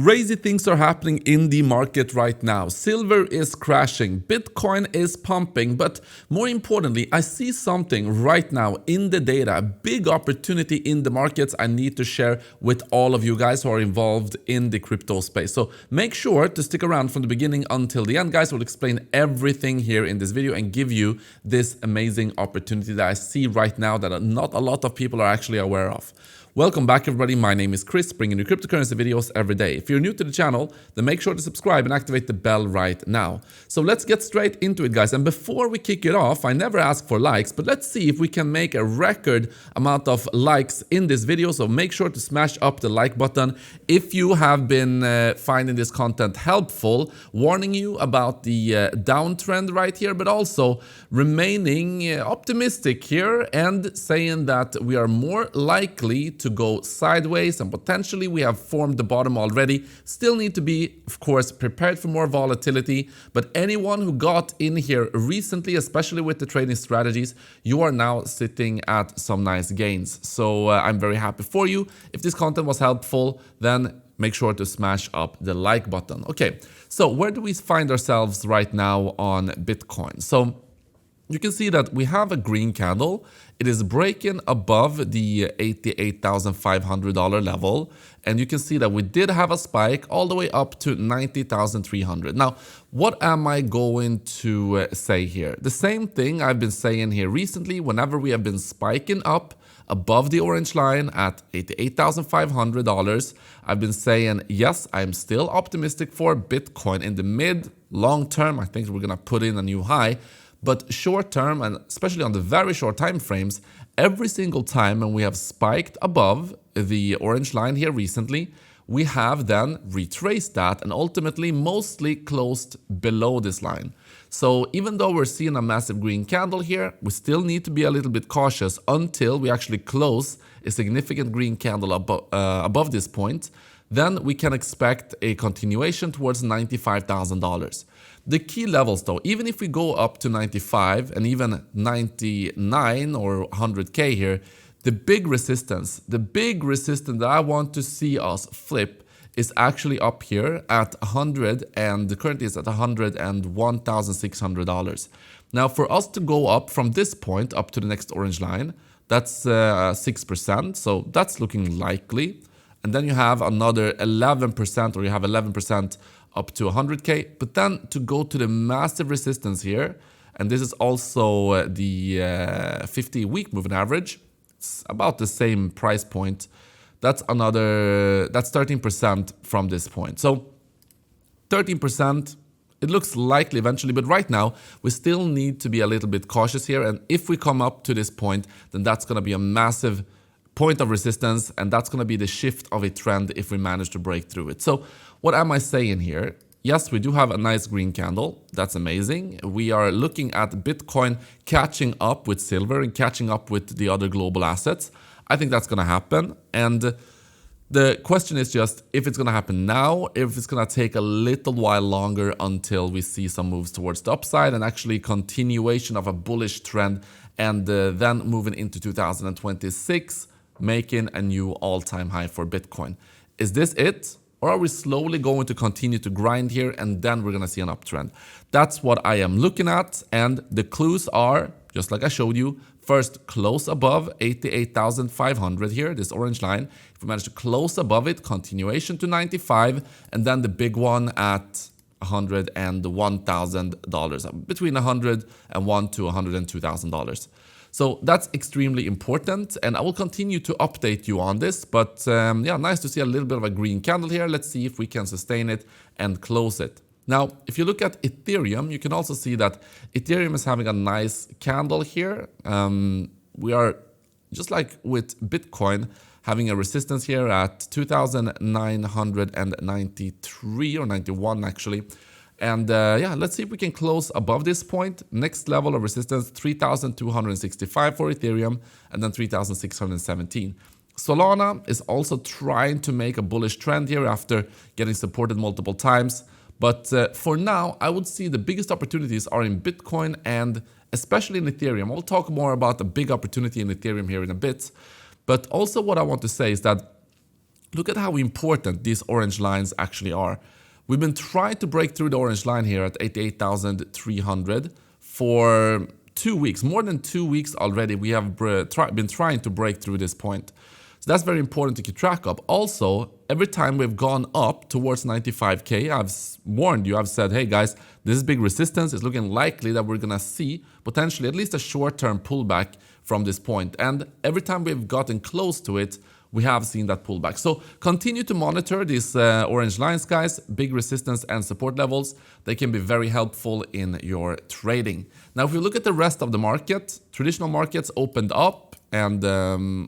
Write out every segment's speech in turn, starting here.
Crazy things are happening in the market right now. Silver is crashing, Bitcoin is pumping, but more importantly, I see something right now in the data, a big opportunity in the markets I need to share with all of you guys who are involved in the crypto space. So make sure to stick around from the beginning until the end, guys. We'll explain everything here in this video and give you this amazing opportunity that I see right now that not a lot of people are actually aware of. Welcome back, everybody. My name is Chris, bringing you cryptocurrency videos every day. If you're new to the channel, then make sure to subscribe and activate the bell right now. So let's get straight into it, guys. And before we kick it off, I never ask for likes, but let's see if we can make a record amount of likes in this video. So make sure to smash up the like button if you have been finding this content helpful, warning you about the downtrend right here, but also remaining optimistic here and saying that we are more likely to go sideways and potentially we have formed the bottom already. Still need to be, of course, prepared for more volatility, but anyone who got in here recently, especially with the trading strategies, you are now sitting at some nice gains. So I'm very happy for you. If this content was helpful, then make sure to smash up the like button. Okay, so where do we find ourselves right now on Bitcoin? So you can see that we have a green candle. It is breaking above the $88,500 level. And you can see that we did have a spike all the way up to $90,300. Now, what am I going to say here? The same thing I've been saying here recently whenever we have been spiking up above the orange line at $88,500. I've been saying, yes, I'm still optimistic for Bitcoin in the mid, long term. I think we're going to put in a new high. But short term, and especially on the very short time frames, every single time when we have spiked above the orange line here recently, we have then retraced that and ultimately mostly closed below this line. So even though we're seeing a massive green candle here, we still need to be a little bit cautious until we actually close a significant green candle above this point. Then we can expect a continuation towards $95,000. The key levels though, even if we go up to 95 and even 99 or 100K here, the big resistance that I want to see us flip is actually up here at 100 and currently it's at $101,600. Now for us to go up from this point up to the next orange line, that's 6%, so that's looking likely. And then you have another 11%, or you have 11% up to 100K. But then to go to the massive resistance here, and this is also the 50-week moving average, it's about the same price point. That's 13% from this point. So 13%, it looks likely eventually, but right now we still need to be a little bit cautious here. And if we come up to this point, then that's going to be a massive point of resistance, and that's going to be the shift of a trend if we manage to break through it. So what am I saying here? Yes, we do have a nice green candle. That's amazing. We are looking at Bitcoin catching up with silver and catching up with the other global assets. I think that's going to happen. And the question is just if it's going to happen now, if it's going to take a little while longer until we see some moves towards the upside and actually continuation of a bullish trend, and then moving into 2026, making a new all-time high for Bitcoin. Is this it? Or are we slowly going to continue to grind here and then we're going to see an uptrend? That's what I am looking at. And the clues are, just like I showed you, first close above 88,500 here, this orange line. If we manage to close above it, continuation to 95, and then the big one at $101,000, between $101,000 to $102,000. So that's extremely important, and I will continue to update you on this. But yeah, nice to see a little bit of a green candle here. Let's see if we can sustain it and close it. Now, if you look at Ethereum, you can also see that Ethereum is having a nice candle here. We are, just like with Bitcoin, having a resistance here at 2,993 or 91 actually. And yeah, let's see if we can close above this point. Next level of resistance, 3,265 for Ethereum, and then 3,617. Solana is also trying to make a bullish trend here after getting supported multiple times. But for now, I would see the biggest opportunities are in Bitcoin and especially in Ethereum. I'll talk more about the big opportunity in Ethereum here in a bit. But also what I want to say is that Look at how important these orange lines actually are. We've been trying to break through the orange line here at 88,300 for 2 weeks. More than 2 weeks already, we have been trying to break through this point. So that's very important to keep track of. Also, every time we've gone up towards 95K, I've warned you, I've said, hey guys, this is big resistance. It's looking likely that we're gonna see potentially at least a short-term pullback from this point. And every time we've gotten close to it, we have seen that pullback. So continue to monitor these orange lines, guys. Big resistance and support levels. They can be very helpful in your trading. Now, if we look at the rest of the market, traditional markets opened up and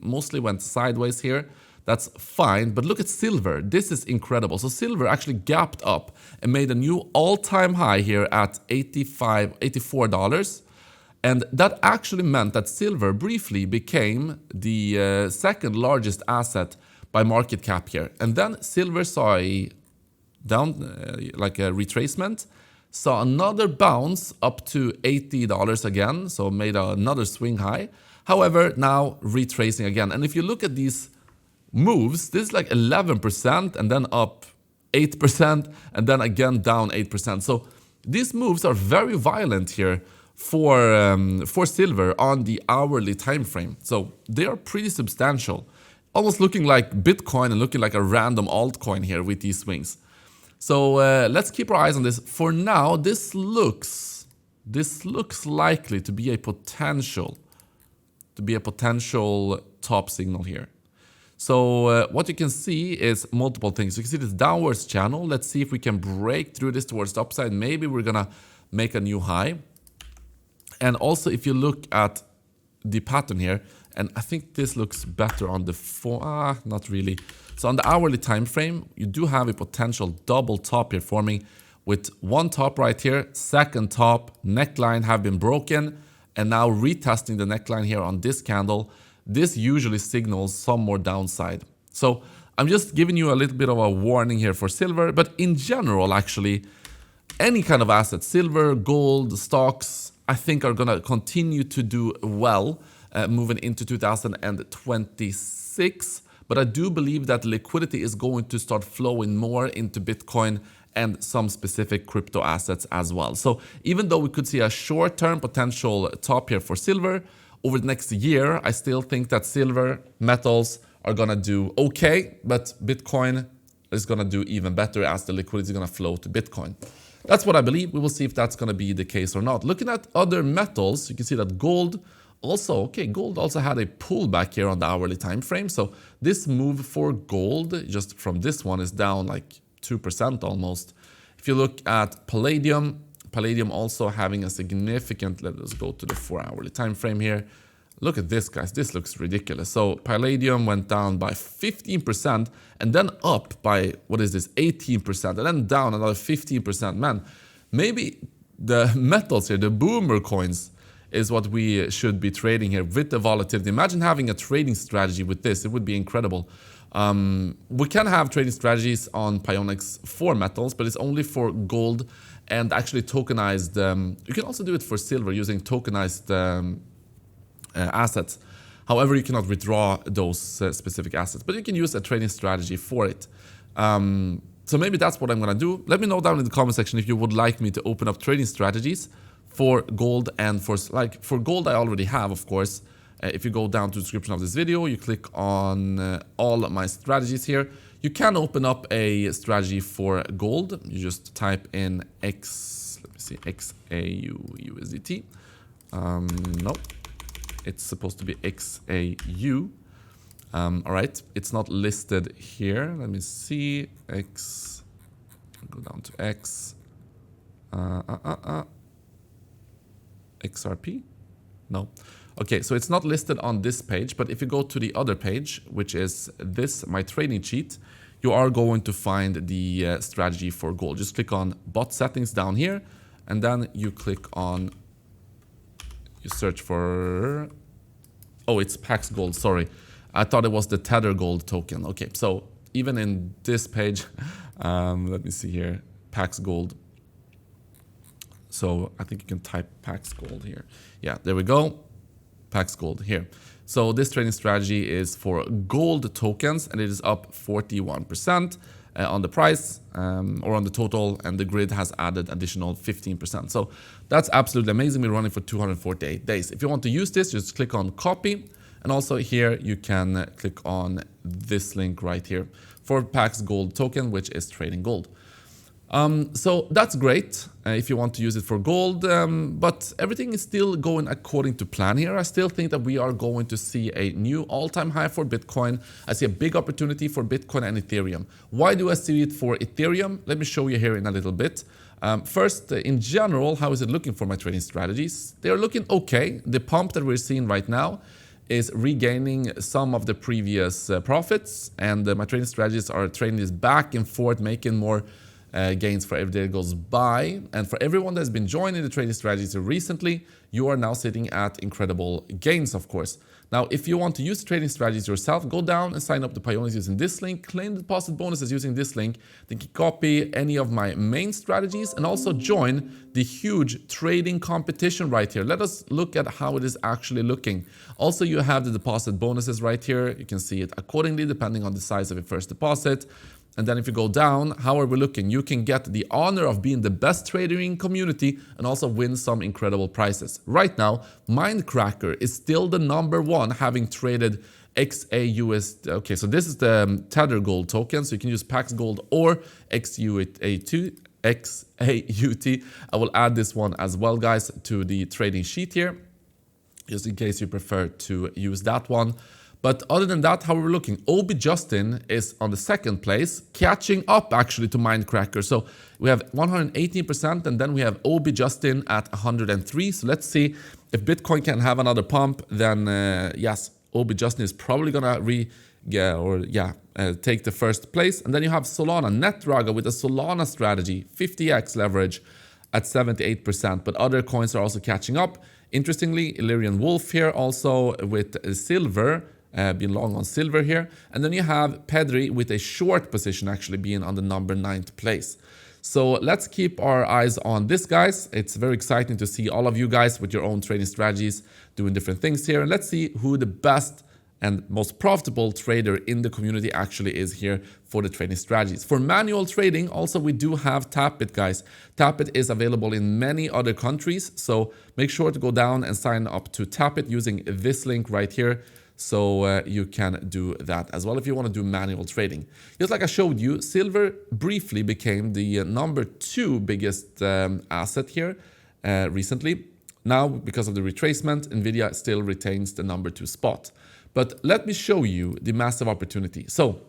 mostly went sideways here. That's fine, but look at silver. This is incredible. So silver actually gapped up and made a new all-time high here at $84. And that actually meant that silver briefly became the second largest asset by market cap here. And then silver saw a down, like a retracement, saw another bounce up to $80 again, so made another swing high. However, now retracing again. And if you look at these moves, this is like 11% and then up 8% and then again down 8%. So these moves are very violent here for silver on the hourly time frame. So they are pretty substantial, almost looking like Bitcoin and looking like a random altcoin here with these swings. So let's keep our eyes on this. For now, this looks likely to be a potential top signal here. So what you can see is multiple things. You can see this downwards channel. Let's see if we can break through this towards the upside. Maybe we're gonna make a new high. And also, if you look at the pattern here, and I think this looks better on the not really. So on the hourly time frame, you do have a potential double top here forming with one top right here, second top, neckline have been broken, and now retesting the neckline here on this candle. This usually signals some more downside. So I'm just giving you a little bit of a warning here for silver, but in general, actually, any kind of asset, silver, gold, stocks, I think are going to continue to do well moving into 2026. But I do believe that liquidity is going to start flowing more into Bitcoin and some specific crypto assets as well. So even though we could see a short-term potential top here for silver, over the next year, I still think that silver, metals are going to do okay, but Bitcoin is going to do even better as the liquidity is going to flow to Bitcoin. That's what I believe. We will see if that's going to be the case or not. Looking at other metals, you can see that gold also had a pullback here on the hourly time frame. So this move for gold, just from this one, is down like 2% almost. If you look at palladium also having a significant, let us go to the 4-hourly time frame here. Look at this, guys. This looks ridiculous. So palladium went down by 15% and then up by, 18%, and then down another 15%. Man, maybe the metals here, the boomer coins, is what we should be trading here with the volatility. Imagine having a trading strategy with this. It would be incredible. We can have trading strategies on Pionex for metals, but it's only for gold and actually tokenized. You can also do it for silver using tokenized assets. However, you cannot withdraw those specific assets, but you can use a trading strategy for it. So maybe that's what I'm going to do. Let me know down in the comment section if you would like me to open up trading strategies for gold and for gold I already have, of course. If you go down to the description of this video, you click on all of my strategies here. You can open up a strategy for gold. You just type in XAUUSDT. No, it's supposed to be XAU. All right, it's not listed here. Let me see. Go down to X. XRP? No. Okay, so it's not listed on this page, but if you go to the other page, which is this, my trading sheet, you are going to find the strategy for gold. Just click on bot settings down here, and then you click on, you search for, oh, it's Pax Gold, sorry. I thought it was the Tether Gold token. Okay, so even in this page, let me see here, Pax Gold. So I think you can type Pax Gold here. Yeah, there we go. Pax Gold here. So this trading strategy is for gold tokens, and it is up 41% on the price or on the total, and the grid has added additional 15%. So that's absolutely amazing. We're running for 248 days. If you want to use this, just click on copy. And also here you can click on this link right here for Pax Gold token, which is trading gold. So that's great if you want to use it for gold, but everything is still going according to plan here. I still think that we are going to see a new all-time high for Bitcoin. I see a big opportunity for Bitcoin and Ethereum. Why do I see it for Ethereum? Let me show you here in a little bit. First, in general, how is it looking for my trading strategies? They are looking okay. The pump that we're seeing right now is regaining some of the previous profits, and my trading strategies are trading this back and forth, making more gains for every day that goes by. And for everyone that's been joining the trading strategies recently, you are now sitting at incredible gains, of course. Now, if you want to use the trading strategies yourself, go down and sign up to Pionex using this link, claim the deposit bonuses using this link, then copy any of my main strategies, and also join the huge trading competition right here. Let us look at how it is actually looking. Also, you have the deposit bonuses right here. You can see it accordingly depending on the size of your first deposit. And then if you go down, how are we looking? You can get the honor of being the best trader in community and also win some incredible prizes. Right now, Mindcracker is still the #1, having traded XAUSD. Okay, so this is the Tether Gold token. So you can use Pax Gold or XAUT. I will add this one as well, guys, to the trading sheet here, just in case you prefer to use that one. But other than that, how we're looking, OB Justin is on the second place, catching up actually to Mindcracker. So we have 118%, and then we have OB Justin at 103. So let's see if Bitcoin can have another pump. Then yes, OB Justin is probably gonna take the first place. And then you have Solana, Netraga with a Solana strategy, 50x leverage at 78%. But other coins are also catching up. Interestingly, Illyrian Wolf here also with silver. Being long on silver here. And then you have Pedri with a short position actually being on the #9th place. So let's keep our eyes on this, guys. It's very exciting to see all of you guys with your own trading strategies doing different things here. And let's see who the best and most profitable trader in the community actually is here for the trading strategies. For manual trading, also we do have Tapit, guys. Tapit is available in many other countries. So make sure to go down and sign up to Tapit using this link right here. So you can do that as well if you want to do manual trading. Just like I showed you, silver briefly became the #2 biggest asset here recently. Now, because of the retracement, Nvidia still retains the #2 spot. But let me show you the massive opportunity. So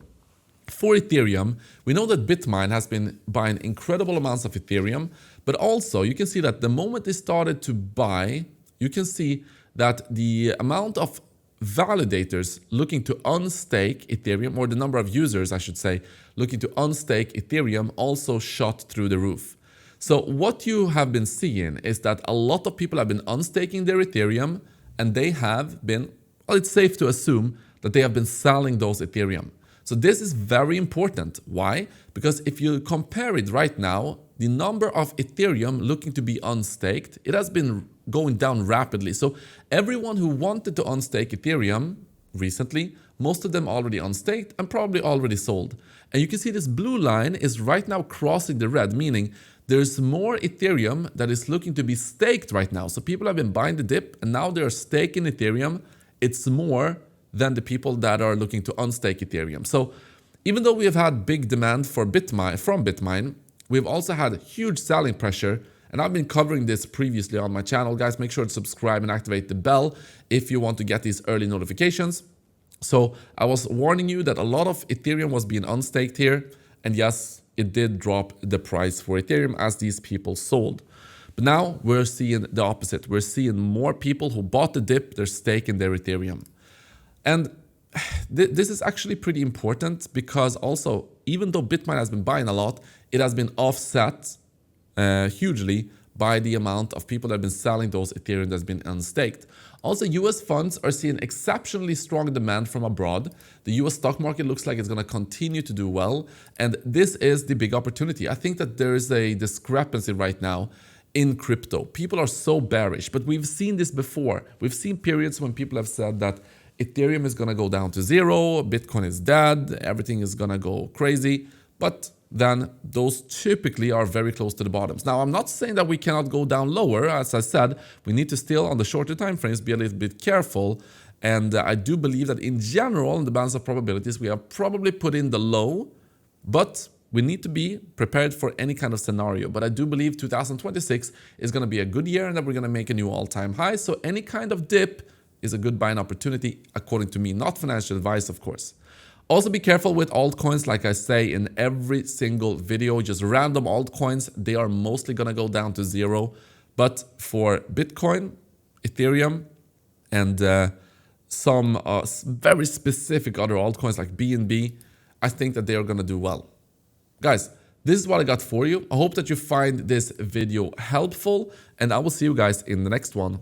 for Ethereum, we know that Bitmine has been buying incredible amounts of Ethereum, but also you can see that the moment they started to buy, you can see that the amount of validators looking to unstake Ethereum, or the number of users, I should say, looking to unstake Ethereum also shot through the roof. So what you have been seeing is that a lot of people have been unstaking their Ethereum, and they have been, well, it's safe to assume that they have been selling those Ethereum. So this is very important. Why? Because if you compare it right now, the number of Ethereum looking to be unstaked, it has been going down rapidly. So everyone who wanted to unstake Ethereum recently, most of them already unstaked and probably already sold. And you can see this blue line is right now crossing the red, meaning there's more Ethereum that is looking to be staked right now. So people have been buying the dip and now they're staking Ethereum. It's more than the people that are looking to unstake Ethereum. So even though we have had big demand for Bitmine, we've also had huge selling pressure. And I've been covering this previously on my channel. Guys, make sure to subscribe and activate the bell if you want to get these early notifications. So I was warning you that a lot of Ethereum was being unstaked here. And yes, it did drop the price for Ethereum as these people sold. But now we're seeing the opposite. We're seeing more people who bought the dip, they're staking their Ethereum. And this is actually pretty important because also, even though Bitmine has been buying a lot, it has been offset hugely by the amount of people that have been selling those Ethereum that's been unstaked. Also, US funds are seeing exceptionally strong demand from abroad. The US stock market looks like it's going to continue to do well. And this is the big opportunity. I think that there is a discrepancy right now in crypto. People are so bearish, but we've seen this before. We've seen periods when people have said that Ethereum is going to go down to zero, Bitcoin is dead, everything is going to go crazy. But then those typically are very close to the bottoms. Now, I'm not saying that we cannot go down lower. As I said, we need to still, on the shorter time frames, be a little bit careful. And I do believe that in general, in the balance of probabilities, we have probably put in the low, but we need to be prepared for any kind of scenario. But I do believe 2026 is going to be a good year and that we're going to make a new all-time high. So any kind of dip is a good buying opportunity, according to me, not financial advice, of course. Also be careful with altcoins, like I say in every single video, just random altcoins, they are mostly going to go down to zero. But for Bitcoin, Ethereum, and some very specific other altcoins like BNB, I think that they are going to do well. Guys, this is what I got for you. I hope that you find this video helpful, and I will see you guys in the next one.